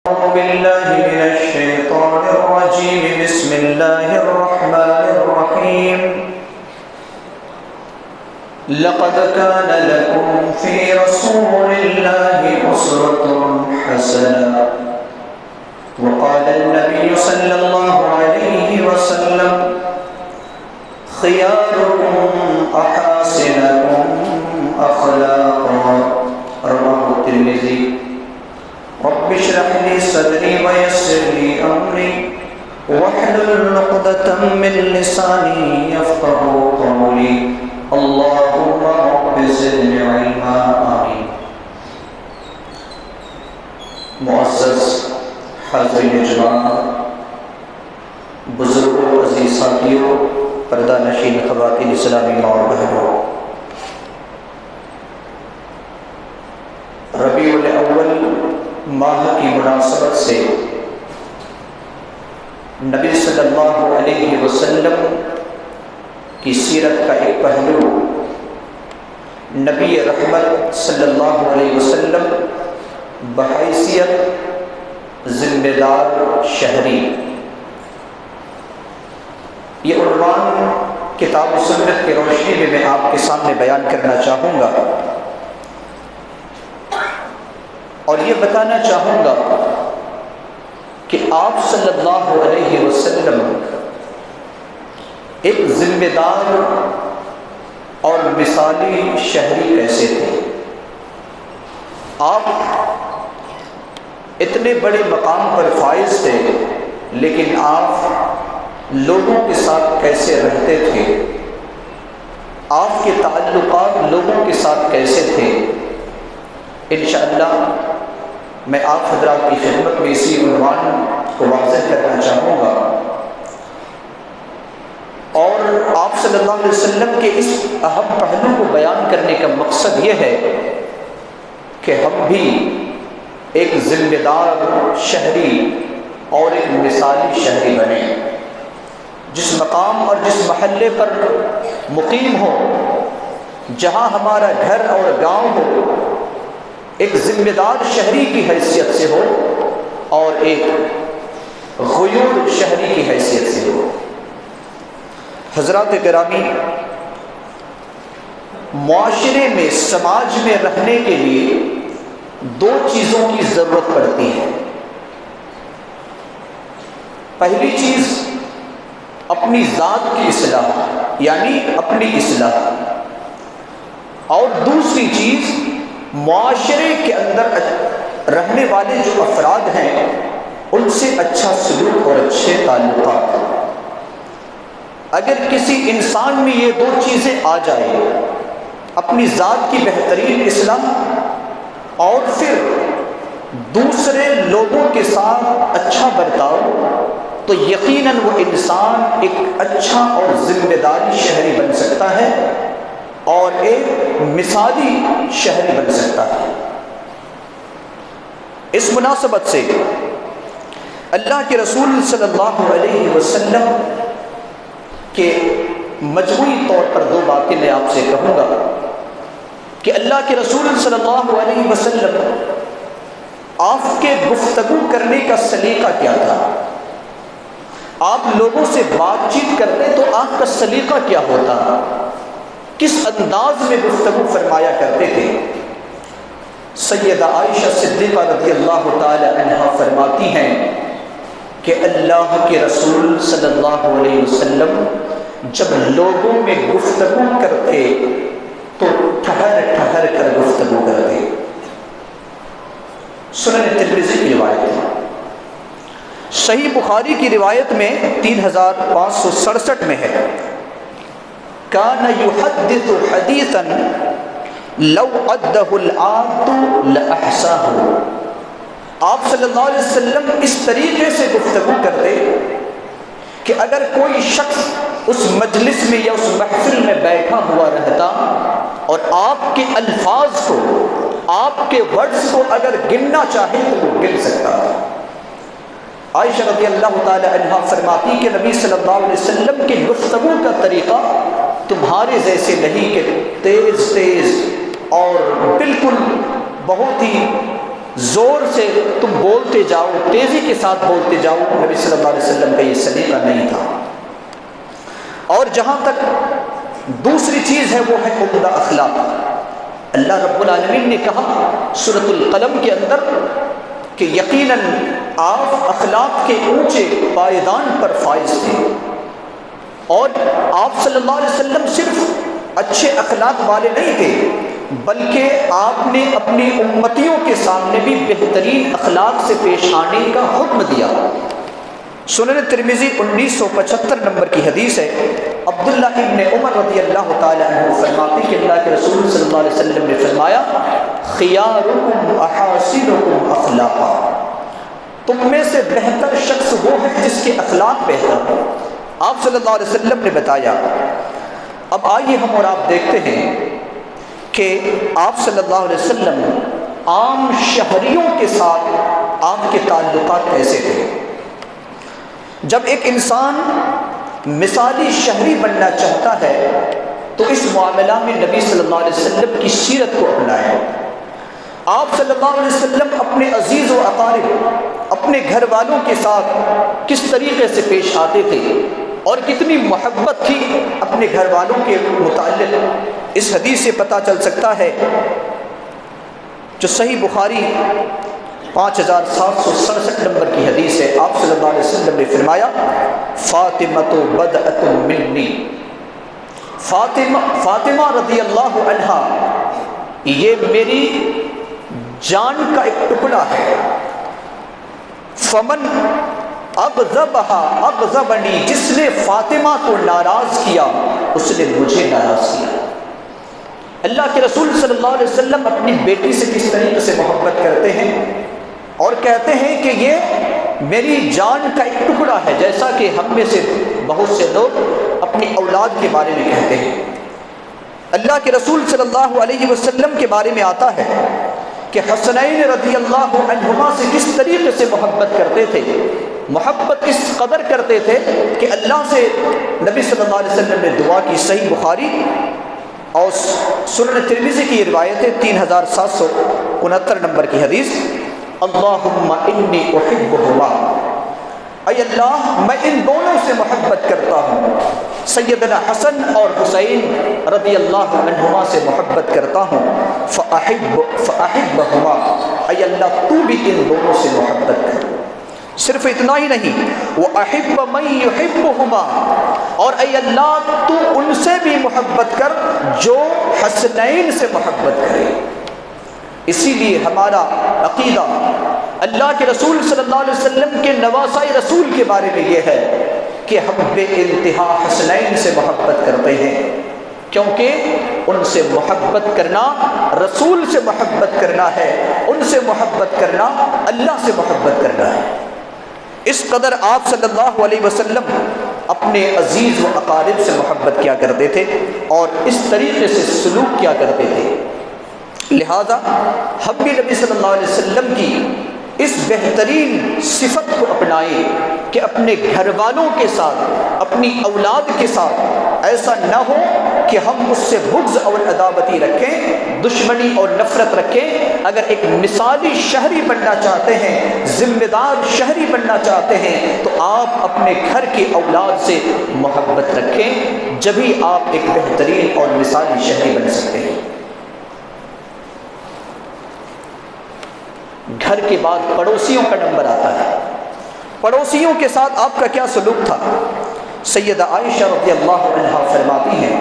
أعوذ بالله من الشيطان الرجيم. بسم الله الرحمن الرحيم. لقد كان لكم في رسول الله أسوة حسنة. وقال النبي صلى الله عليه وسلم: خياركم أحاسنكم أخلاقا. رواه الترمذي. رب اشرح لي صدري ويسر لي أمري واحلل عقدة من لساني يفقهوا قولي. اللهم رب زدني علما. آمین. معزز حاضرین جوان، بزرگوں، عزیز ساتھیوں، پردہ نشین خواتین اسلامی ماں اور بہنوں، ربیع الاول ماہ کی مناسبت سے نبی صلی اللہ علیہ وسلم کی سیرت کا ایک پہلو، نبی رحمت صلی اللہ علیہ وسلم بحیثیت ذمہ دار شہری، یہ عنوان کتاب و سنت کی روشنی میں آپ کے سامنے بیان کرنا چاہوں گا، اور یہ بتانا چاہوں گا کہ آپ صلی اللہ علیہ وسلم ایک ذمہ دار اور مثالی شہری کیسے تھے۔ آپ اتنے بڑے مقام پر فائز تھے، لیکن آپ لوگوں کے ساتھ کیسے رہتے تھے، آپ کے تعلقات لوگوں کے ساتھ کیسے تھے، انشاءاللہ میں آپ حضرات کی خدمت میں اسی عنوان کو واضح کرنا چاہوں گا، اور آپ صلی اللہ علیہ وسلم کے اس اہم پہلو کو بیان کرنے کا مقصد یہ ہے کہ ہم بھی ایک ذمہ دار شہری اور ایک مثالی شہری بنیں، جس مقام اور جس محلے پر مقیم ہو، جہاں ہمارا گھر اور گاؤں ہو، ایک ذمہ دار شہری کی حیثیت سے ہو اور ایک غیور شہری کی حیثیت سے ہو۔ حضرات گرامی، معاشرے میں، سماج میں رہنے کے لیے دو چیزوں کی ضرورت پڑتی ہے۔ پہلی چیز اپنی ذات کی اصلاح، یعنی اپنی اصلاح، اور دوسری چیز معاشرے کے اندر رہنے والے جو افراد ہیں ان سے اچھا سلوک اور اچھے تعلقات۔ اگر کسی انسان میں یہ دو چیزیں آ جائے، اپنی ذات کی بہترین اصلاح اور پھر دوسرے لوگوں کے ساتھ اچھا برتاؤ، تو یقیناً وہ انسان ایک اچھا اور ذمہ داری شہری بن سکتا ہے اور ایک مثالی شہری بن سکتا ہے۔ اس مناسبت سے اللہ کے رسول صلی اللہ علیہ وسلم کے مجموعی طور پر دو باتیں میں آپ سے کہوں گا کہ اللہ کے رسول صلی اللہ علیہ وسلم آپ کے گفتگو کرنے کا سلیقہ کیا تھا، آپ لوگوں سے بات چیت کرتے تو آپ کا سلیقہ کیا ہوتا، کس انداز میں گفتگو فرمایا کرتے تھے۔ سیدہ عائشہ صدیقہ رضی اللہ تعالی عنہا فرماتی ہیں کہ اللہ کے رسول صلی اللہ علیہ وسلم جب لوگوں میں گفتگو کرتے تو ٹھہر ٹھہر کر گفتگو کرتے۔ سنن ترمذی کی روایت ہے، صحیح بخاری کی روایت میں 3567 میں ہے، کان یحدث حدیثا لو عدہ العاد لاحصاہ۔ آپ صلی اللہ علیہ وسلم اس طریقے سے گفتگو کرتے کہ اگر کوئی شخص اس مجلس میں یا اس محفل میں بیٹھا ہوا رہتا اور آپ کے الفاظ کو، آپ کے ورڈز کو اگر گننا چاہے تو وہ گن سکتا تھا۔ عائشہ رضی اللہ تعالی عنہا فرماتی کہ نبی صلی اللہ علیہ وسلم کی گفتگو کا طریقہ تمہارے جیسے نہیں کہ تیز تیز اور بالکل بہت ہی زور سے تم بولتے جاؤ، تیزی کے ساتھ بولتے جاؤ، نبی صلی اللہ علیہ وسلم کا یہ سلیقہ نہیں تھا۔ اور جہاں تک دوسری چیز ہے وہ ہے عمدہ اخلاق۔ اللہ رب العالمین نے کہا سورۃ القلم کے اندر کہ یقیناً آپ اخلاق کے اونچے پائیدان پر فائز تھے، اور آپ صلی اللہ علیہ وسلم صرف اچھے اخلاق والے نہیں تھے بلکہ آپ نے اپنی امتیوں کے سامنے بھی بہترین اخلاق سے پیش آنے کا حکم دیا۔ سنن ترمذی 1975 نمبر کی حدیث ہے، عبداللہ ابن عمر رضی اللہ تعالی عنہ فرماتے کہ اللہ کے رسول صلی اللہ علیہ وسلم نے فرمایا خیارکم احاسنکم اخلاقا، تم میں سے بہتر شخص وہ ہے جس کے اخلاق بہتر ہو۔ آپ صلی اللہ علیہ وسلم نے بتایا۔ اب آئیے ہم اور آپ دیکھتے ہیں کہ آپ صلی اللہ علیہ وسلم عام شہریوں کے ساتھ آپ کے تعلقات کیسے تھے۔ جب ایک انسان مثالی شہری بننا چاہتا ہے تو اس معاملہ میں نبی صلی اللہ علیہ وسلم کی سیرت کو اپنائیں۔ آپ صلی اللہ علیہ وسلم اپنے عزیز و اقارب، اپنے گھر والوں کے ساتھ کس طریقے سے پیش آتے تھے اور کتنی محبت تھی اپنے گھر والوں کے متعلق، اس حدیث سے پتہ چل سکتا ہے جو صحیح بخاری 5767 نمبر کی حدیث ہے۔ آپ صلی اللہ علیہ وسلم نے فرمایا فاطمۃ بدعۃ منی، فاطمہ رضی اللہ عنہا یہ میری جان کا ایک ٹکڑا ہے۔ فمن اغضبہا اغضبنی، جس نے فاطمہ کو ناراض کیا اس نے مجھے ناراض کیا۔ اللہ کے رسول صلی اللہ علیہ وسلم اپنی بیٹی سے کس طریقے سے محبت کرتے ہیں اور کہتے ہیں کہ یہ میری جان کا ایک ٹکڑا ہے، جیسا کہ ہم میں سے بہت سے لوگ اپنی اولاد کے بارے میں کہتے ہیں۔ اللہ کے رسول صلی اللہ علیہ وسلم کے بارے میں آتا ہے کہ حسنین رضی اللہ عنہما سے کس طریقے سے محبت کرتے تھے، محبت اس قدر کرتے تھے کہ اللہ سے نبی صلی اللہ علیہ وسلم نے دعا کی۔ صحیح بخاری اور سنن ترمذی کی یہ روایت ہے 3769 نمبر کی حدیث، اللہم انی احبہما، اے اللہ میں ان دونوں سے محبت کرتا ہوں، سیدنا حسن اور حسین رضی اللہ عنہما سے محبت کرتا ہوں، فاحبہما، اے اللہ تو بھی ان دونوں سے محبت کر۔ صرف اتنا ہی نہیں، وَأَحِبَّ مَن يُحِبُّهُمَا، اور اے اللہ تو ان سے بھی محبت کر جو حسنین سے محبت کرے۔ اسی لیے ہمارا عقیدہ اللہ کے رسول صلی اللہ علیہ وسلم کے نواسۂ رسول کے بارے میں یہ ہے کہ ہم بے انتہا حسنین سے محبت کرتے ہیں، کیونکہ ان سے محبت کرنا رسول سے محبت کرنا ہے، ان سے محبت کرنا اللہ سے محبت کرنا ہے۔ اس قدر آپ صلی اللہ علیہ وسلم اپنے عزیز و اقارب سے محبت کیا کرتے تھے اور اس طریقے سے سلوک کیا کرتے تھے۔ لہذا ہم بھی نبی صلی اللہ علیہ وسلم کی اس بہترین صفت کو اپنائیں کہ اپنے گھر والوں کے ساتھ، اپنی اولاد کے ساتھ ایسا نہ ہو کہ ہم اس سے بغض اور عداوتی رکھیں، دشمنی اور نفرت رکھیں۔ اگر ایک مثالی شہری بننا چاہتے ہیں، ذمہ دار شہری بننا چاہتے ہیں، تو آپ اپنے گھر کی اولاد سے محبت رکھیں، جبھی آپ ایک بہترین اور مثالی شہری بن سکتے ہیں۔ گھر کے بعد پڑوسیوں کا نمبر آتا ہے۔ پڑوسیوں کے ساتھ آپ کا کیا سلوک تھا؟ سیدہ عائشہ رضی اللہ عنہا فرماتی ہیں،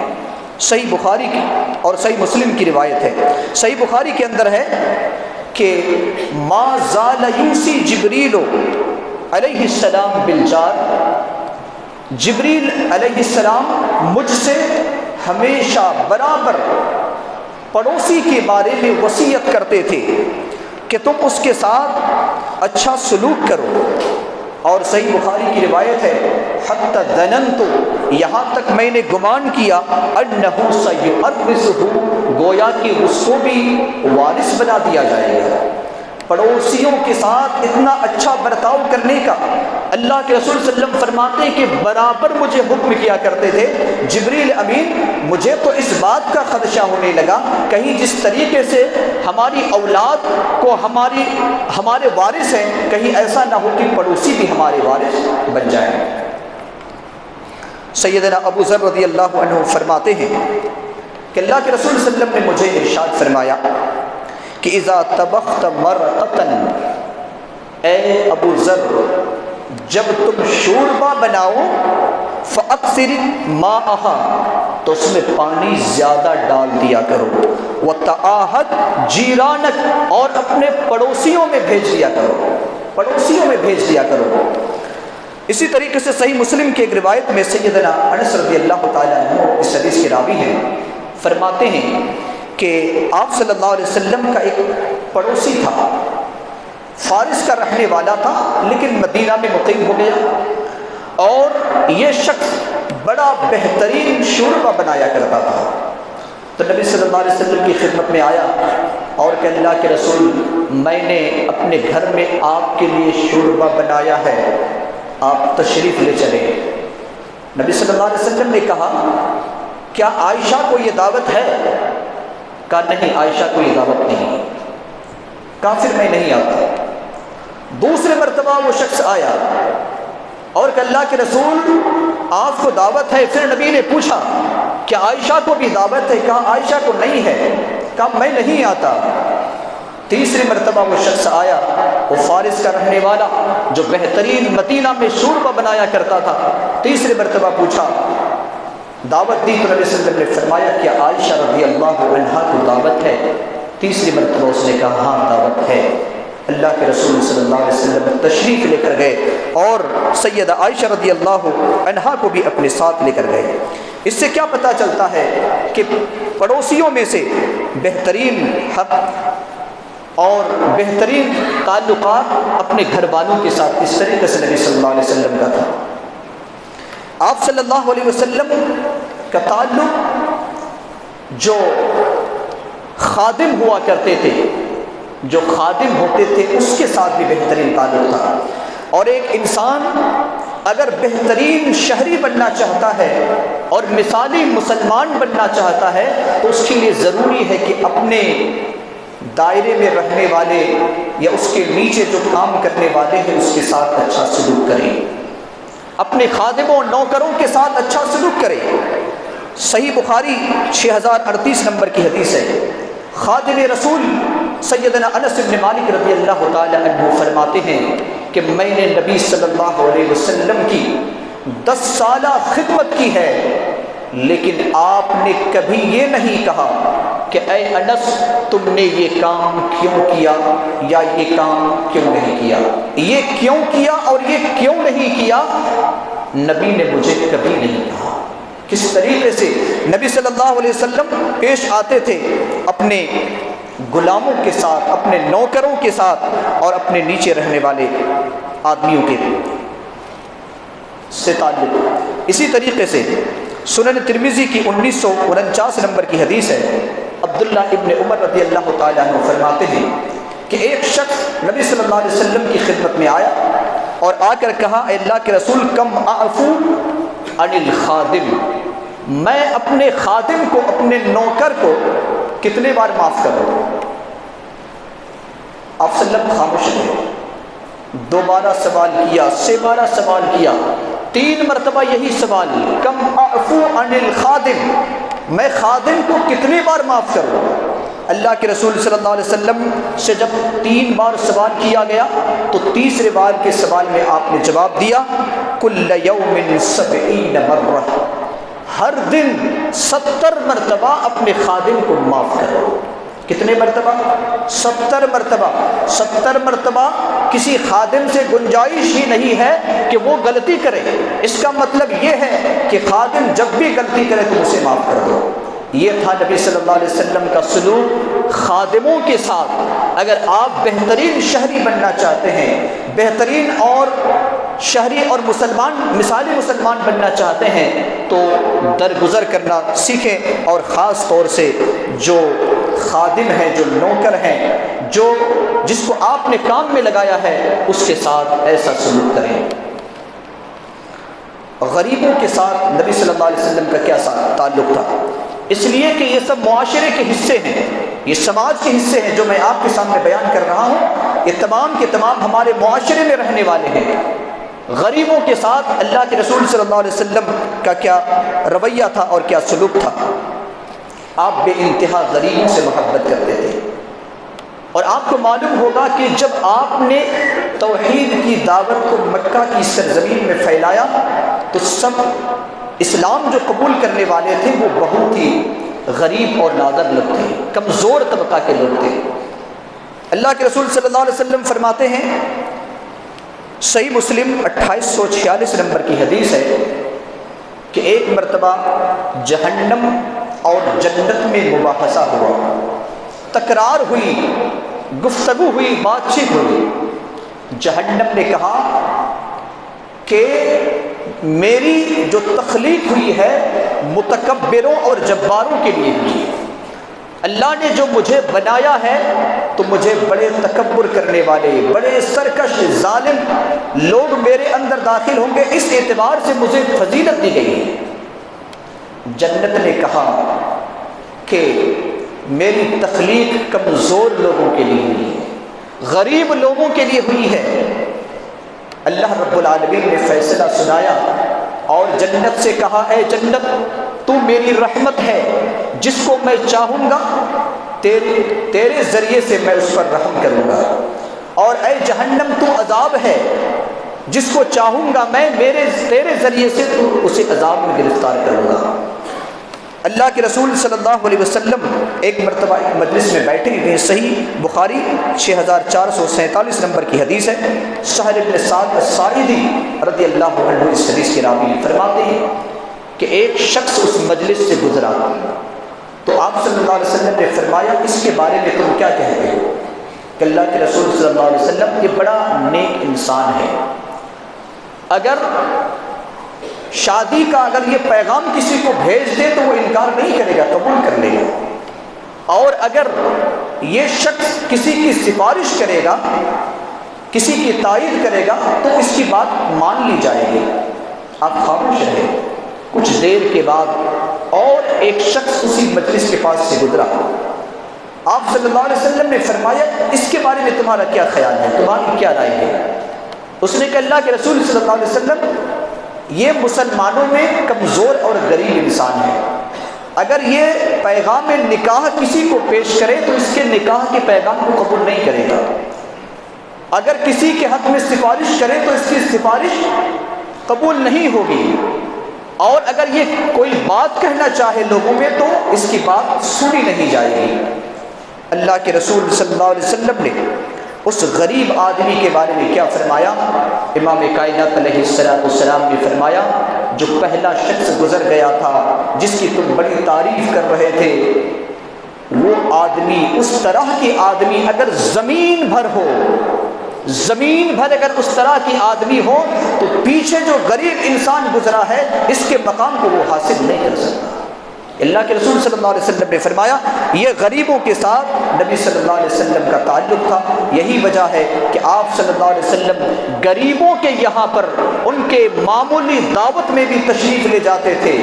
صحیح بخاری کی اور صحیح مسلم کی روایت ہے، صحیح بخاری کے اندر ہے کہ ما زال یوصی جبریل علیہ السلام بالجار، جبریل علیہ السلام مجھ سے ہمیشہ برابر پڑوسی کے بارے میں وصیت کرتے تھے کہ تم اس کے ساتھ اچھا سلوک کرو۔ اور صحیح بخاری کی روایت ہے حتی ظننت، یہاں تک میں نے گمان کیا انہ سیورثہ، گویا کہ اس کو بھی وارث بنا دیا جائے گا۔ پڑوسیوں کے ساتھ اتنا اچھا برتاؤ کرنے کا اللہ کے رسول صلی اللہ علیہ وسلم فرماتے کہ برابر مجھے حکم کیا کرتے تھے، جبریل امین مجھے تو اس بات کا خدشہ ہونے لگا کہیں جس طریقے سے ہماری اولاد کو ہمارے وارث ہیں، کہیں ایسا نہ ہو کہ پڑوسی بھی ہمارے وارث بن جائیں۔ سیدنا ابو ذر رضی اللہ عنہ فرماتے ہیں کہ اللہ کے رسول صلی اللہ علیہ وسلم نے مجھے ارشاد فرمایا کہ اذا طبخت مرقۃ، اے ابو ذر جب تم شوربہ بناؤ فاکثر ماءها، تو اس میں پانی زیادہ ڈال دیا کرو، وتعاہد جیرانک، اور اپنے پڑوسیوں میں بھیج دیا کرو، پڑوسیوں میں بھیج دیا کرو۔ اسی طریقے سے صحیح مسلم کی ایک روایت میں سیدنا انس رضی اللہ تعالیٰ عنہ اس حدیث کے راوی ہیں، فرماتے ہیں کہ آپ صلی اللہ علیہ وسلم کا ایک پڑوسی تھا، فارس کا رہنے والا تھا لیکن مدینہ میں مقیم ہو گیا، اور یہ شخص بڑا بہترین شوربہ بنایا کرتا تھا۔ تو نبی صلی اللہ علیہ وسلم کی خدمت میں آیا اور کہ اللہ کے رسول میں نے اپنے گھر میں آپ کے لیے شوربہ بنایا ہے، آپ تشریف لے چلیں۔ نبی صلی اللہ علیہ وسلم نے کہا کیا عائشہ کو یہ دعوت ہے؟ کہا نہیں، عائشہ کو یہ دعوت نہیں، کہا پھر میں نہیں آتا۔ دوسرے مرتبہ وہ شخص آیا اور کہ اللہ کے رسول آپ کو دعوت ہے۔ پھر نبی نے پوچھا کیا عائشہ کو بھی دعوت ہے؟ کہا عائشہ کو نہیں ہے، کہا میں نہیں آتا۔ تیسری مرتبہ وہ شخص آیا، وہ فارس کا رہنے والا جو بہترین مدینہ میں شوربہ بنایا کرتا تھا۔ تیسری مرتبہ پوچھا، دعوت دی، تو نبی صلی اللہ علیہ وسلم نے فرمایا کہ عائشہ رضی اللہ عنہا کو دعوت ہے؟ تیسری مرتبہ اس نے کہا ہاں دعوت ہے۔ اللہ کے رسول صلی اللہ علیہ وسلم تشریف لے کر گئے اور سیدہ عائشہ رضی اللہ عنہا کو بھی اپنے ساتھ لے کر گئے۔ اس سے کیا پتہ چلتا ہے کہ پڑوسیوں میں سے بہترین حق اور بہترین تعلقات اپنے گھر والوں کے ساتھ اس طریقے سے نبی صلی اللہ علیہ وسلم کا تھا۔ آپ صلی اللہ علیہ وسلم کا تعلق جو خادم ہوا کرتے تھے، جو خادم ہوتے تھے اس کے ساتھ بھی بہترین تعلق تھا۔ اور ایک انسان اگر بہترین شہری بننا چاہتا ہے اور مثالی مسلمان بننا چاہتا ہے تو اس کے لیے ضروری ہے کہ اپنے دائرے میں رہنے والے یا اس کے نیچے جو کام کرنے والے ہیں اس کے ساتھ اچھا سلوک کریں، اپنے خادموں نوکروں کے ساتھ اچھا سلوک کریں۔ صحیح بخاری 6038 نمبر کی حدیث ہے، خادم رسول سیدنا انس بن مالک رضی اللہ تعالی عنہ فرماتے ہیں کہ میں نے نبی صلی اللہ علیہ وسلم کی 10 سالہ خدمت کی ہے، لیکن آپ نے کبھی یہ نہیں کہا کہ اے انس تم نے یہ کام کیوں کیا یا یہ کام کیوں نہیں کیا، یہ کیوں کیا اور یہ کیوں نہیں کیا نبی نے مجھے کبھی نہیں کہا۔ کس طریقے سے نبی صلی اللہ علیہ وسلم پیش آتے تھے اپنے غلاموں کے ساتھ، اپنے نوکروں کے ساتھ اور اپنے نیچے رہنے والے آدمیوں کے سے تعلق۔ اسی طریقے سے سنن ترمذی کی 1949 نمبر کی حدیث ہے، عبداللہ ابن عمر رضی اللہ تعالیٰ عنہ فرماتے ہیں کہ ایک شخص نبی صلی اللہ علیہ وسلم کی خدمت میں آیا اور آ کر کہا اے اللہ کے رسول کم اعفو عن الخادم، میں اپنے خادم کو، اپنے نوکر کو کتنے بار معاف کروں؟ آپ صلی اللہ علیہ وسلم خاموش رہے، دوبارہ سوال کیا، 6 بار سوال کیا، 3 مرتبہ یہی سوال، کم اعفو عن الخادم، میں خادم کو کتنی بار معاف کروں؟ اللہ کے رسول صلی اللہ علیہ وسلم سے جب 3 بار سوال کیا گیا تو تیسرے بار کے سوال میں آپ نے جواب دیا کل یوم 70 مرہ، ہر دن 70 مرتبہ اپنے خادم کو معاف کرو۔ کتنے مرتبہ؟ 70 مرتبہ۔ 70 مرتبہ کسی خادم سے گنجائش ہی نہیں ہے کہ وہ غلطی کرے، اس کا مطلب یہ ہے کہ خادم جب بھی غلطی کرے تو اسے معاف کر دو۔ یہ تھا نبی صلی اللہ علیہ وسلم کا سلوک خادموں کے ساتھ۔ اگر آپ بہترین شہری بننا چاہتے ہیں، بہترین اور شہری اور مسلمان مثالی مسلمان بننا چاہتے ہیں تو درگزر کرنا سیکھیں، اور خاص طور سے جو خادم ہیں، جو نوکر ہیں، جس کو آپ نے کام میں لگایا ہے، اس کے ساتھ ایسا سلوک کریں۔ غریبوں کے ساتھ نبی صلی اللہ علیہ وسلم کا کیا تعلق تھا؟ اس لیے کہ یہ سب معاشرے کے حصے ہیں، یہ سماج کے حصے ہیں جو میں آپ کے سامنے بیان کر رہا ہوں، یہ تمام کے تمام ہمارے معاشرے میں رہنے والے ہیں۔ غریبوں کے ساتھ اللہ کے رسول صلی اللہ علیہ وسلم کا کیا رویہ تھا اور کیا سلوک تھا؟ آپ بے انتہا غریبوں سے محبت کرتے تھے، اور آپ کو معلوم ہوگا کہ جب آپ نے توحید کی دعوت کو مکہ کی سرزمین میں پھیلایا تو سب اسلام جو قبول کرنے والے تھے وہ بہت ہی غریب اور نادر لوگ تھے، کمزور طبقہ کے لوگ تھے۔ اللہ کے رسول صلی اللہ علیہ وسلم فرماتے ہیں، صحیح مسلم 2846 نمبر کی حدیث ہے کہ ایک مرتبہ جہنم اور جنت میں مباحثہ ہوا، تکرار ہوئی، گفتگو ہوئی، بات چیت ہوئی۔ جہنم نے کہا کہ میری جو تخلیق ہوئی ہے متکبروں اور جباروں کے لیے ہوئی ہے، اللہ نے جو مجھے بنایا ہے تو مجھے بڑے تکبر کرنے والے، بڑے سرکش ظالم لوگ میرے اندر داخل ہوں گے، اس اعتبار سے مجھے فضیلت دی گئی ہے۔ جنت نے کہا کہ میری تخلیق کمزور لوگوں کے لیے ہوئی ہے، غریب لوگوں کے لیے ہوئی ہے۔ اللہ رب العالمین نے فیصلہ سنایا اور جنت سے کہا، اے جنت تو میری رحمت ہے، جس کو میں چاہوں گا تیرے ذریعے سے میں اس پر رحم کروں گا، اور اے جہنم تو عذاب ہے، جس کو چاہوں گا میں تیرے ذریعے سے تو اسے عذاب میں گرفتار کروں گا۔ اللہ کے رسول صلی اللہ علیہ وسلم ایک مرتبہ ایک مجلس میں بیٹھے ہوئے، صحیح بخاری 6447 نمبر کی حدیث ہے۔ سہل بن سعد الساعدی رضی اللہ عنہ اس حدیث کے راوی فرماتے ہیں کہ ایک شخص اس مجلس سے گزرا تو آپ صلی اللہ علیہ وسلم نے فرمایا، اس کے بارے میں تم کیا کہتے ہو؟ کہ اللہ کے رسول صلی اللہ علیہ وسلم یہ بڑا نیک انسان ہے، اگر شادی کا اگر یہ پیغام کسی کو بھیج دے تو وہ انکار نہیں کرے گا، قبول کر لے گا، اور اگر یہ شخص کسی کی سفارش کرے گا، کسی کی تائید کرے گا تو اس کی بات مان لی جائے گی۔ آپ خاموش رہے۔ کچھ دیر کے بعد اور ایک شخص اسی مجلس کے پاس سے گزرا، آپ صلی اللہ علیہ وسلم نے فرمایا، اس کے بارے میں تمہارا کیا خیال ہے، تمہاری کیا رائے ہے؟ اس نے کہا، اللہ کے رسول صلی اللہ علیہ وسلم یہ مسلمانوں میں کمزور اور غریب انسان ہے، اگر یہ پیغام نکاح کسی کو پیش کرے تو اس کے نکاح کے پیغام کو قبول نہیں کرے گا، اگر کسی کے حق میں سفارش کرے تو اس کی سفارش قبول نہیں ہوگی، اور اگر یہ کوئی بات کہنا چاہے لوگوں میں تو اس کی بات سنی نہیں جائے گی۔ اللہ کے رسول صلی اللہ علیہ وسلم نے اس غریب آدمی کے بارے میں کیا فرمایا؟ امام کائنات علیہ السلام نے فرمایا، جو پہلا شخص گزر گیا تھا جس کی تم بڑی تعریف کر رہے تھے، وہ آدمی، اس طرح کی آدمی اگر زمین بھر ہو، زمین بھر اگر اس طرح کی آدمی ہو تو پیچھے جو غریب انسان گزرا ہے اس کے مقام کو وہ حاصل نہیں کر سکتا۔ اللہ کے رسول صلی اللہ علیہ وسلم نے فرمایا، یہ غریبوں کے ساتھ نبی صلی اللہ علیہ وسلم کا تعلق تھا۔ یہی وجہ ہے کہ آپ صلی اللہ علیہ وسلم غریبوں کے یہاں پر ان کے معمولی دعوت میں بھی تشریف لے جاتے تھے۔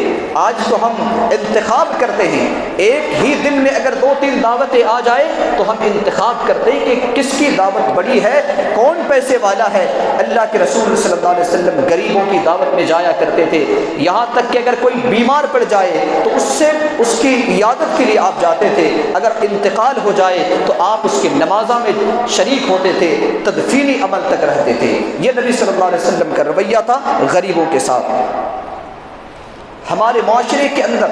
آج تو ہم انتخاب کرتے ہیں، ایک ہی دن میں اگر 2-3 دعوتیں آ جائے تو ہم انتخاب کرتے ہیں کہ کس کی دعوت بڑی ہے، کون پیسے والا ہے۔ اللہ کے رسول صلی اللہ علیہ وسلم غریبوں کی دعوت میں جایا کرتے تھے، یہاں تک کہ اگر کوئی بیمار پڑ جائے تو اس کی عیادت کے لیے آپ جاتے تھے، اگر انتقال ہو جائے تو آپ اس کی نمازوں میں شریک ہوتے تھے، تدفینی عمل تک رہتے تھے۔ یہ نبی صلی اللہ علیہ وسلم کا رویہ تھا غریبوں کے ساتھ۔ ہمارے معاشرے کے اندر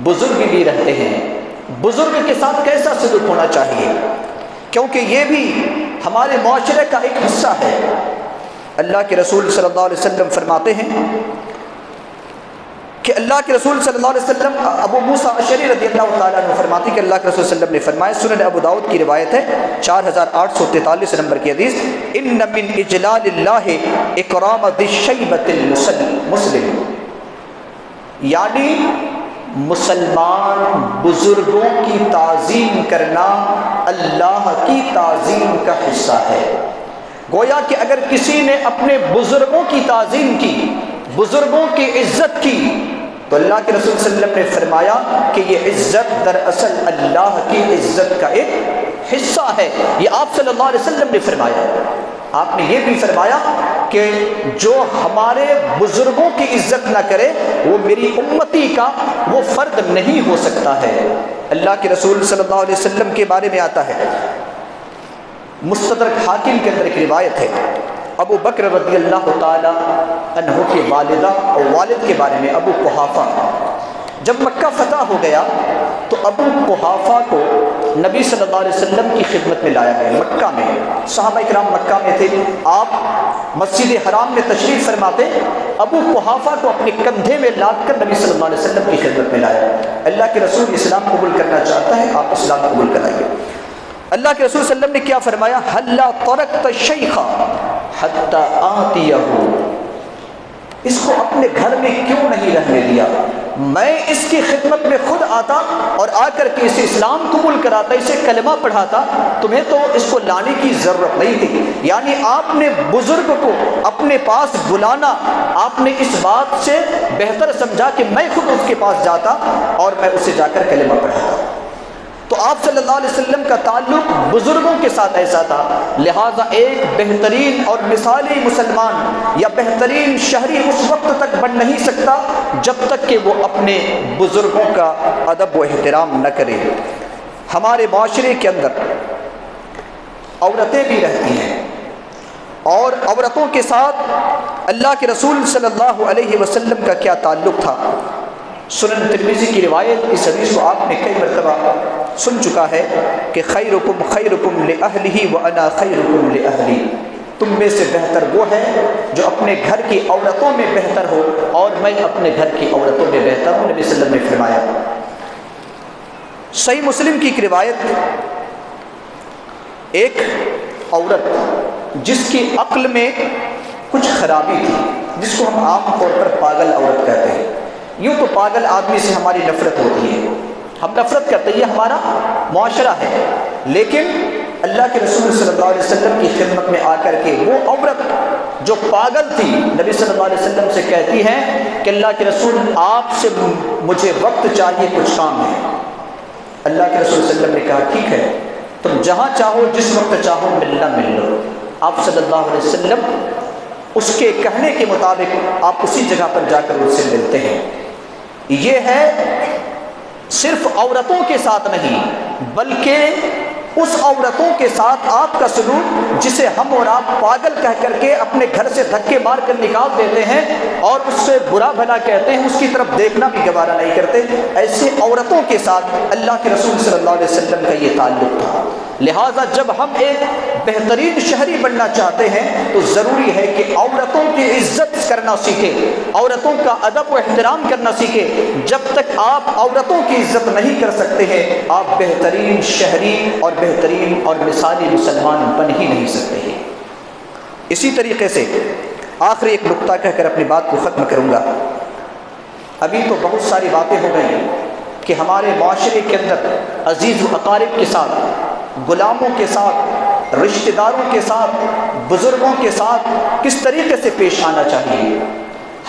بزرگ بھی رہتے ہیں، بزرگ کے ساتھ کیسا سلوک ہونا چاہیے، کیونکہ یہ بھی ہمارے معاشرے کا ایک حصہ ہے۔ اللہ کے رسول صلی اللہ علیہ وسلم فرماتے ہیں کہ اللہ کے رسول صلی اللہ علیہ وسلم، ابو موسیٰ اشعری رضی اللہ تعالیٰ عنہ فرماتی کہ اللہ کے رسول صلی اللہ علیہ وسلم نے فرمایا، سنن ابو داؤد کی روایت ہے 4843 نمبر کی حدیث، ان من اجلال اللہ اکرام ذی الشیبۃ المسلم، یعنی مسلمان بزرگوں کی تعظیم کرنا اللہ کی تعظیم کا حصہ ہے۔ گویا کہ اگر کسی نے اپنے بزرگوں کی تعظیم کی، بزرگوں کی عزت کی، تو اللہ کے رسول صلی اللہ علیہ وسلم نے فرمایا کہ یہ عزت دراصل اللہ کی عزت کا ایک حصہ ہے۔ یہ آپ صلی اللہ علیہ وسلم نے فرمایا۔ آپ نے یہ بھی فرمایا کہ جو ہمارے بزرگوں کی عزت نہ کرے وہ میری امتی کا وہ فرد نہیں ہو سکتا ہے۔ اللہ کے رسول صلی اللہ علیہ وسلم کے بارے میں آتا ہے، مستدرک حاکم کے اندر ایک روایت ہے، ابو بکر رضی اللہ تعالی عنہ کے والدہ اور والد کے بارے میں، ابو قحافہ، جب مکہ فتح ہو گیا تو ابو قحافہ کو نبی صلی اللہ علیہ وسلم کی خدمت میں لایا گیا۔ مکہ میں صحابہ کرام مکہ میں تھے، آپ مسجد حرام میں تشریف فرماتے، ابو قحافہ کو اپنے کندھے میں لاد کر نبی صلی اللہ علیہ وسلم کی خدمت میں لایا۔ اللہ کے رسول اسلام قبول کرنا چاہتا ہے، آپ اسلام قبول کرائیے۔ اللہ کے رسول صلی اللہ علیہ وسلم نے کیا فرمایا، ہلا ترکت الشیخ حتی آتیہ، اس کو اپنے گھر میں کیوں نہیں رہنے دیا؟ میں اس کی خدمت میں خود آتا اور آ کر کے اسے اسلام قبول کراتا، اسے کلمہ پڑھاتا، تمہیں تو اس کو لانے کی ضرورت نہیں تھی۔ یعنی آپ نے بزرگ کو اپنے پاس بلانا آپ نے اس بات سے بہتر سمجھا کہ میں خود اس کے پاس جاتا اور میں اسے جا کر کلمہ پڑھاتا۔ تو آپ صلی اللہ علیہ وسلم کا تعلق بزرگوں کے ساتھ ایسا تھا، لہٰذا ایک بہترین اور مثالی مسلمان یا بہترین شہری اس وقت تک بن نہیں سکتا جب تک کہ وہ اپنے بزرگوں کا ادب و احترام نہ کرے۔ ہمارے معاشرے کے اندر عورتیں بھی رہتی ہیں اور عورتوں کے ساتھ اللہ کے رسول صلی اللہ علیہ وسلم کا کیا تعلق تھا۔ سنن ترمذی کی روایت، اس حدیث کو آپ نے کئی مرتبہ سن چکا ہے کہ خیرکم خیرکم لأہلہ وانا خیرکم لأہلی، تم میں سے بہتر وہ ہے جو اپنے گھر کی عورتوں میں بہتر ہو اور میں اپنے گھر کی عورتوں میں بہتر ہوں، نبی صلی اللہ علیہ وسلم نے فرمایا۔ صحیح مسلم کی ایک روایت، ایک عورت جس کی عقل میں کچھ خرابی تھی، جس کو ہم عام طور پر پاگل عورت کہتے ہیں۔ یوں تو پاگل آدمی سے ہماری نفرت ہوتی ہے، ہم نفرت کرتے ہیں، یہ ہمارا معاشرہ ہے، لیکن اللہ کے رسول صلی اللہ علیہ وسلم کی خدمت میں آ کر کے وہ عورت جو پاگل تھی نبی صلی اللہ علیہ وسلم سے کہتی ہے کہ اللہ کے رسول آپ سے مجھے وقت چاہیے، کچھ کام ہے۔ اللہ کے رسول صلی اللہ علیہ وسلم نے کہا ٹھیک ہے، تم جہاں چاہو جس وقت چاہو ملنا مل لو۔ آپ صلی اللہ علیہ وسلم اس کے کہنے کے مطابق آپ اسی جگہ پر جا کر اس سے ملتے ہیں۔ یہ ہے صرف عورتوں کے ساتھ نہیں بلکہ اس عورتوں کے ساتھ آپ کا سلوک جسے ہم اور آپ پاگل کہہ کر کے اپنے گھر سے دھکے مار کر نکال دیتے ہیں اور اس سے برا بھلا کہتے ہیں، اس کی طرف دیکھنا بھی گوارا نہیں کرتے، ایسے عورتوں کے ساتھ اللہ کے رسول صلی اللہ علیہ وسلم کا یہ تعلق تھا۔ لہٰذا جب ہم ایک بہترین شہری بننا چاہتے ہیں تو ضروری ہے کہ عورتوں کی عزت کرنا سیکھیں، عورتوں کا ادب و احترام کرنا سیکھیں۔ جب تک آپ عورتوں کی عزت نہیں کر سکتے ہیں آپ بہترین شہری اور بہترین اور مثالی مسلمان بن ہی نہیں سکتے ہیں۔ اسی طریقے سے آخری ایک نقطہ کہہ کر اپنی بات کو ختم کروں گا۔ ابھی تو بہت ساری باتیں ہو گئی کہ ہمارے معاشرے کے اندر عزیز و اقارب کے ساتھ، غلاموں کے ساتھ، رشتہ داروں کے ساتھ، بزرگوں کے ساتھ کس طریقے سے پیش آنا چاہیے۔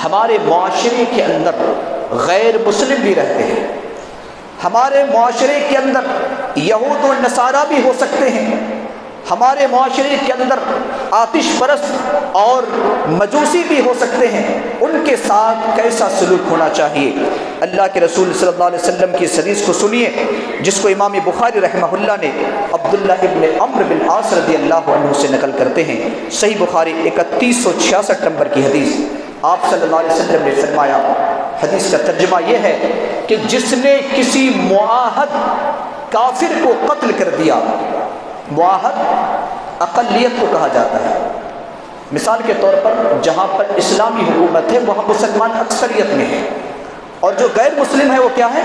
ہمارے معاشرے کے اندر غیر مسلم بھی رہتے ہیں، ہمارے معاشرے کے اندر یہود و نصارہ بھی ہو سکتے ہیں، ہمارے معاشرے کے اندر آتش پرست اور مجوسی بھی ہو سکتے ہیں، ان کے ساتھ کیسا سلوک ہونا چاہیے۔ اللہ کے رسول صلی اللہ علیہ وسلم کی اس حدیث کو سنیے جس کو امام بخاری رحمہ اللہ نے عبداللہ ابن عمرو بن عاص رضی اللہ عنہ سے نقل کرتے ہیں۔ صحیح بخاری 3166 نمبر کی حدیث، آپ صلی اللہ علیہ وسلم نے فرمایا، حدیث کا ترجمہ یہ ہے کہ جس نے کسی معاہد کافر کو قتل کر دیا، معاہد اقلیت کو کہا جاتا ہے، مثال کے طور پر جہاں پر اسلامی حکومت ہے وہاں مسلمان اکثریت میں ہیں، اور جو غیر مسلم ہے وہ کیا ہے؟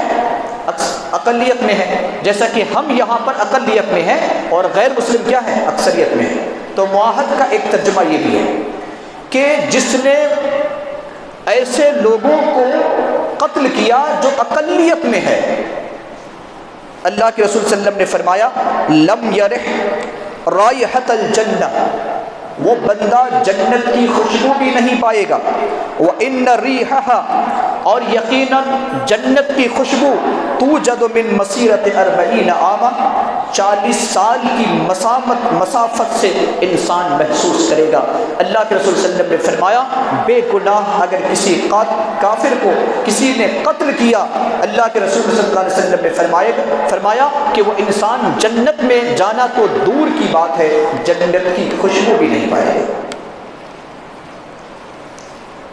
اقلیت میں ہے، جیسا کہ ہم یہاں پر اقلیت میں ہیں اور غیر مسلم کیا ہے؟ اکثریت میں ہے۔ تو معاہد کا ایک ترجمہ یہ بھی ہے کہ جس نے ایسے لوگوں کو قتل کیا جو اقلیت میں ہے، اللہ کے رسول صلی اللہ علیہ وسلم نے فرمایا لم یرح رائحۃ الجنہ، وہ بندہ جنت کی خوشبو بھی نہیں پائے گا، وَإِنَّ رِيحَهَا، اور یقیناً جنت کی خوشبو توجد من مسیرت 40 عاما، 40 سال کی مسافت سے انسان محسوس کرے گا۔ اللہ کے رسول صلی اللہ علیہ وسلم نے فرمایا بے گناہ اگر کسی کافر کو کسی نے قتل کیا، اللہ کے رسول صلی اللہ علیہ وسلم نے فرمایا کہ وہ انسان جنت میں جانا تو دور کی بات ہے، جنت کی خوشبو بھی نہیں پائے گا۔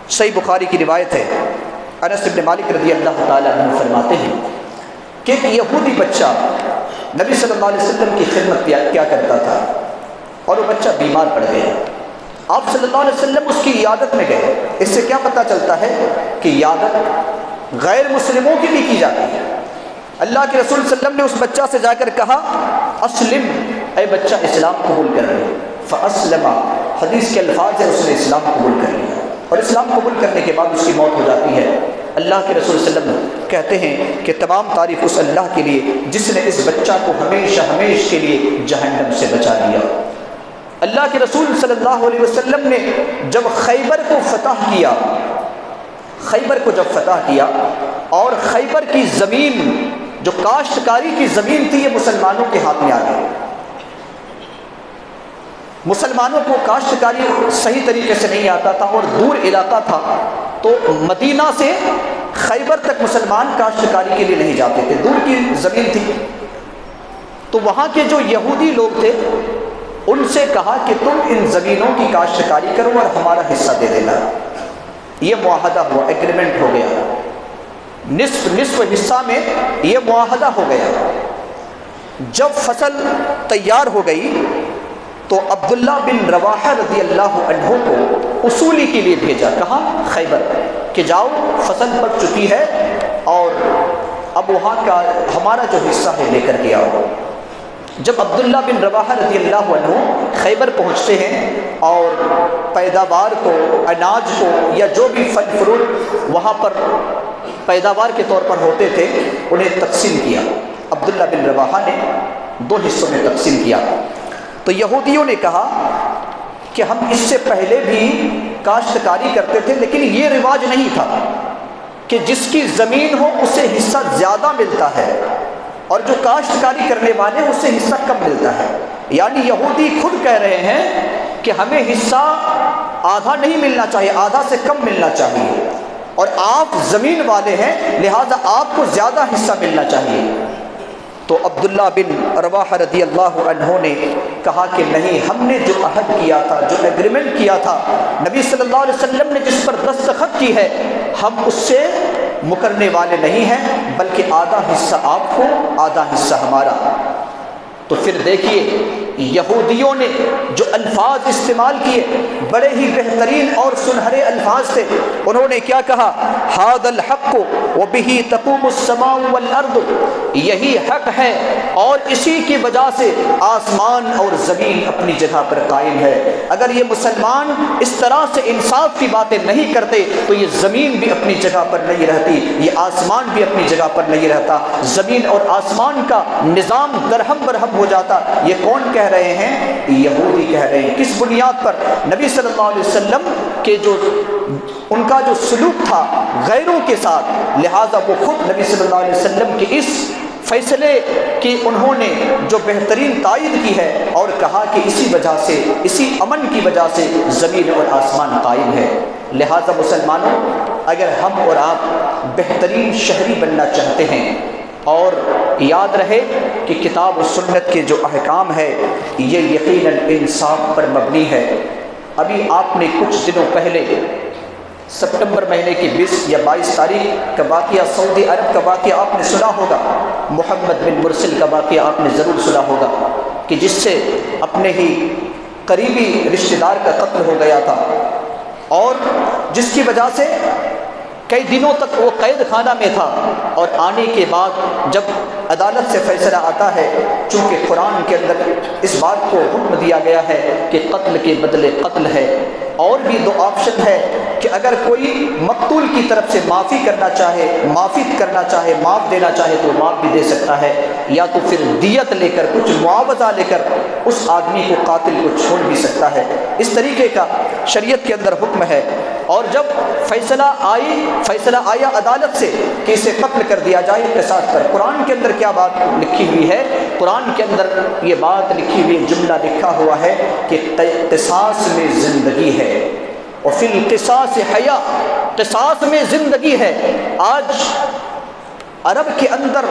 صحیح بخاری کی روایت ہے، انس بن مالک رضی اللہ تعالیٰ عنہ فرماتے ہیں کہ ایک یہودی بچہ نبی صلی اللہ علیہ وسلم کی خدمت کیا کرتا تھا اور وہ بچہ بیمار پڑ گیا۔ آپ صلی اللہ علیہ وسلم اس کی عیادت میں گئے۔ اس سے کیا پتہ چلتا ہے کہ عیادت غیر مسلموں کی بھی کی جاتی ہے۔ اللہ کے رسول صلی اللہ علیہ وسلم نے اس بچہ سے جا کر کہا اسلم، اے بچہ اسلام قبول کر لے، فاسلم، حدیث کے الفاظ ہیں اس نے اسلام قبول کر لیا، اور اسلام قبول کرنے کے بعد اس کی موت ہو جاتی ہے۔ اللہ کے رسول صلی اللہ علیہ وسلم کہتے ہیں کہ تمام تعریف اس اللہ کے لیے جس نے اس بچہ کو ہمیشہ ہمیشہ کے لیے جہنم سے بچا لیا۔ اللہ کے رسول صلی اللہ علیہ وسلم نے جب خیبر کو فتح کیا، خیبر کو جب فتح کیا اور خیبر کی زمین جو کاشتکاری کی زمین تھی یہ مسلمانوں کے ہاتھ میں آ گئی، مسلمانوں کو کاشتکاری صحیح طریقے سے نہیں آتا تھا اور دور علاقہ تھا، تو مدینہ سے خیبر تک مسلمان کاشتکاری کے لیے نہیں جاتے تھے، دور کی زمین تھی۔ تو وہاں کے جو یہودی لوگ تھے ان سے کہا کہ تم ان زمینوں کی کاشتکاری کرو اور ہمارا حصہ دے دینا۔ یہ معاہدہ ہوا، ایگریمنٹ ہو گیا، نصف حصہ میں یہ معاہدہ ہو گیا۔ جب فصل تیار ہو گئی تو عبداللہ بن رواحہ رضی اللہ عنہ کو اصولی کے لیے بھیجا، کہاں؟ خیبر، کہ جاؤ فصل پک چکی ہے اور اب وہاں کا ہمارا جو حصہ ہے لے کر کے آؤ۔ جب عبداللہ بن رواحہ رضی اللہ عنہ خیبر پہنچتے ہیں اور پیداوار کو، اناج کو یا جو بھی پھل فروٹ وہاں پر پیداوار کے طور پر ہوتے تھے انہیں تقسیم کیا۔ عبداللہ بن رواحہ نے 2 حصوں میں تقسیم کیا۔ تو یہودیوں نے کہا کہ ہم اس سے پہلے بھی کاشتکاری کرتے تھے لیکن یہ رواج نہیں تھا کہ جس کی زمین ہو اسے حصہ زیادہ ملتا ہے اور جو کاشتکاری کرنے والے اسے حصہ کم ملتا ہے۔ یعنی یہودی خود کہہ رہے ہیں کہ ہمیں حصہ آدھا نہیں ملنا چاہیے، آدھا سے کم ملنا چاہیے، اور آپ زمین والے ہیں لہذا آپ کو زیادہ حصہ ملنا چاہیے۔ تو عبداللہ بن رواحہ رضی اللہ عنہ نے کہا کہ نہیں، ہم نے جو عہد کیا تھا، جو ایگریمنٹ کیا تھا، نبی صلی اللہ علیہ وسلم نے جس پر دستخط کی ہے، ہم اس سے مکرنے والے نہیں ہیں، بلکہ آدھا حصہ آپ کو، آدھا حصہ ہمارا۔ تو پھر دیکھیے یہودیوں نے جو الفاظ استعمال کیے بڑے ہی بہترین اور سنہرے الفاظ تھے۔ انہوں نے کیا کہا؟ ھذا الحق وبہ تقوم السماء والارض، یہی حق ہے اور اسی کی وجہ سے آسمان اور زمین اپنی جگہ پر قائم ہے۔ اگر یہ مسلمان اس طرح سے انصاف کی باتیں نہیں کرتے تو یہ زمین بھی اپنی جگہ پر نہیں رہتی، یہ آسمان بھی اپنی جگہ پر نہیں رہتا، زمین اور آسمان کا نظام درہم برہم ہو جاتا۔ یہ کون کہہ رہے ہیں؟ یہودی کہہ رہے ہیں۔ کس بنیاد پر؟ نبی صلی اللہ علیہ وسلم کے جو ان کا جو سلوک تھا غیروں کے ساتھ، لہذا وہ خود نبی صلی اللہ علیہ وسلم کے اس فیصلے کی انہوں نے جو بہترین تائید کی ہے اور کہا کہ اسی وجہ سے، اسی امن کی وجہ سے زمین اور آسمان قائم ہے۔ لہذا مسلمانوں، اگر ہم اور آپ بہترین شہری بننا چاہتے ہیں اور یاد رہے کہ کتاب و سنت کے جو احکام ہے یہ یقیناً انصاف پر مبنی ہے۔ ابھی آپ نے کچھ دنوں پہلے سپٹمبر مہینے کی 20 یا 22 تاریخ کا واقعہ، سعودی عرب کا واقعہ آپ نے سنا ہوگا، محمد بن مرسل کا واقعہ آپ نے ضرور سنا ہوگا کہ جس سے اپنے ہی قریبی رشتہ دار کا قتل ہو گیا تھا، اور جس کی وجہ سے کئی دنوں تک وہ قید خانہ میں تھا، اور آنے کے بعد جب عدالت سے فیصلہ آتا ہے، چونکہ قرآن کے اندر اس بات کو حکم دیا گیا ہے کہ قتل کے بدلے قتل ہے، اور بھی دو آپشن ہے کہ اگر کوئی مقتول کی طرف سے معافی کرنا چاہے، معاف دینا چاہے تو معاف بھی دے سکتا ہے، یا تو پھر دیت لے کر، کچھ معاوضہ لے کر اس آدمی کو، قاتل کو چھوڑ بھی سکتا ہے۔ اس طریقے کا شریعت کے اندر حکم ہے۔ اور جب فیصلہ آیا عدالت سے کہ اسے قتل کر دیا جائے قصاص پر، قرآن کے اندر کیا بات لکھی ہوئی ہے؟ قرآن کے اندر یہ بات لکھی ہوئی، جملہ لکھا ہوا ہے کہ قصاص میں زندگی ہے، وفی القصاص حیا، قصاص میں زندگی ہے۔ آج عرب کے اندر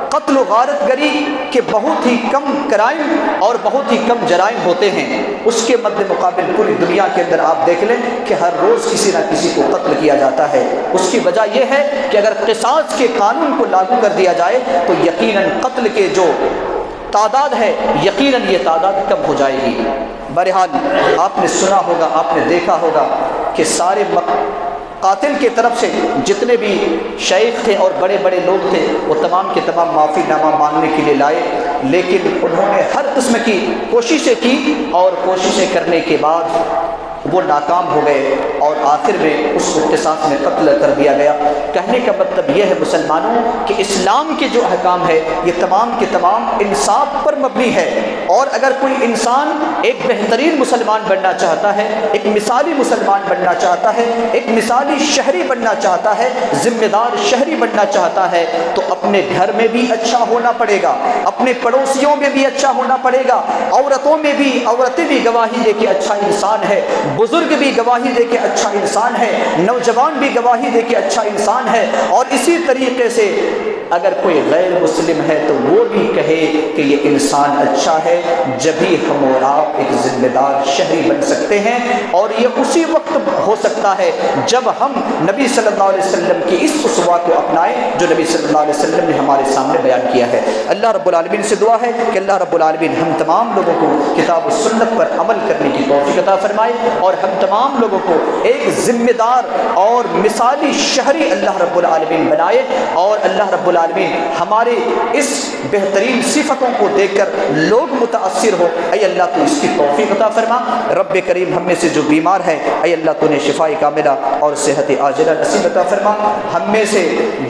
قتل و غارت گری کے بہت ہی کم کرائم اور بہت ہی کم جرائم ہوتے ہیں، اس کے مد مقابل پوری دنیا کے اندر آپ دیکھ لیں کہ ہر روز کسی نہ کسی کو قتل کیا جاتا ہے۔ اس کی وجہ یہ ہے کہ اگر قصاص کے قانون کو لاگو کر دیا جائے تو یقیناً قتل کے جو تعداد ہے، یقیناً یہ تعداد کم ہو جائے گی۔ بہرحال آپ نے سنا ہوگا، آپ نے دیکھا ہوگا کہ سارے قاتل کے طرف سے جتنے بھی شیخ تھے اور بڑے بڑے لوگ تھے، وہ تمام کے تمام معافی نامہ مانگنے کے لیے لائے، لیکن انہوں نے ہر قسم کی کوششیں کی، اور کوششیں کرنے کے بعد وہ ناکام ہو گئے، اور آخر میں اس کو قصاص میں قتل کر دیا گیا۔ کہنے کا مطلب یہ ہے مسلمانوں کہ اسلام کے جو احکام ہے یہ تمام کے تمام انصاف پر مبنی ہے، اور اگر کوئی انسان ایک بہترین مسلمان بننا چاہتا ہے، ایک مثالی مسلمان بننا چاہتا ہے، ایک مثالی شہری بننا چاہتا ہے، ذمہ دار شہری بننا چاہتا ہے، تو اپنے گھر میں بھی اچھا ہونا پڑے گا، اپنے پڑوسیوں میں بھی اچھا ہونا پڑے گا، عورتیں بھی گواہی دے کے اچھا انسان ہے، بزرگ بھی گواہی دے کے اچھا انسان ہے، نوجوان بھی گواہی دے کے اچھا انسان ہے، اور اسی طریقے سے اگر کوئی غیر مسلم ہے تو وہ بھی کہے کہ یہ انسان اچھا ہے، جبھی ہم اور آپ ایک ذمہ دار شہری بن سکتے ہیں۔ اور یہ اسی وقت ہو سکتا ہے جب ہم نبی صلی اللہ علیہ وسلم کی اس اسوہ کو اپنائیں جو نبی صلی اللہ علیہ وسلم نے ہمارے سامنے بیان کیا ہے۔ اللہ رب العالمین سے دعا ہے کہ اللہ رب العالمین ہم تمام لوگوں کو کتاب و سنت پر عمل کرنے کی توفیق عطا فرمائے، اور ہم تمام لوگوں کو ایک ذمہ دار اور مثالی شہری اللہ رب العالمین بنائے، اور اللہ رب العالمین ہمارے اس بہترین صفتوں کو دیکھ کر لوگ متاثر ہو۔ اے اللہ تو اس کی توفیق عطا فرما۔ رب کریم ہم میں سے جو بیمار ہے اے اللہ تو نے شفاء کاملہ اور صحت عاجلہ نصیب عطا فرما۔ ہم میں سے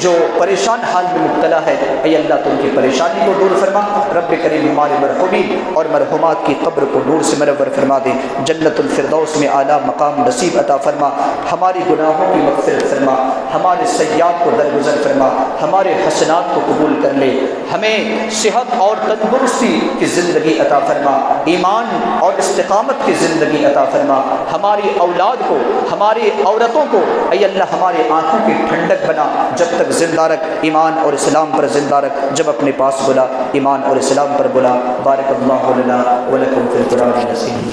جو پریشان حال میں مبتلا ہے اے اللہ تو ان کی پریشانی کو دور فرما۔ رب کریم ہمارے مرحومین اور مرحومات کی قبر کو نور سے منور فرما دے، جنت الفردوس میں اعلیٰ مقام نصیب عطا فرما، ہماری گناہوں کی مغفرت فرما، ہمارے سیئات کو درگزر فرما، ہمارے حسنات کو قبول کر لے، ہمیں صحت اور تندرستی کی زندگی عطا فرما، ایمان اور استقامت کی زندگی عطا فرما، ہماری اولاد کو، ہماری عورتوں کو اے اللہ ہماری آنکھوں کی ٹھنڈک بنا، جب تک زندہ رکھ، ایمان اور اسلام پر زندہ رکھ، جب اپنے پاس بلا ایمان اور اسلام پر بلا۔ بارک اللہ لنا ولکم فی القرآن العظیم۔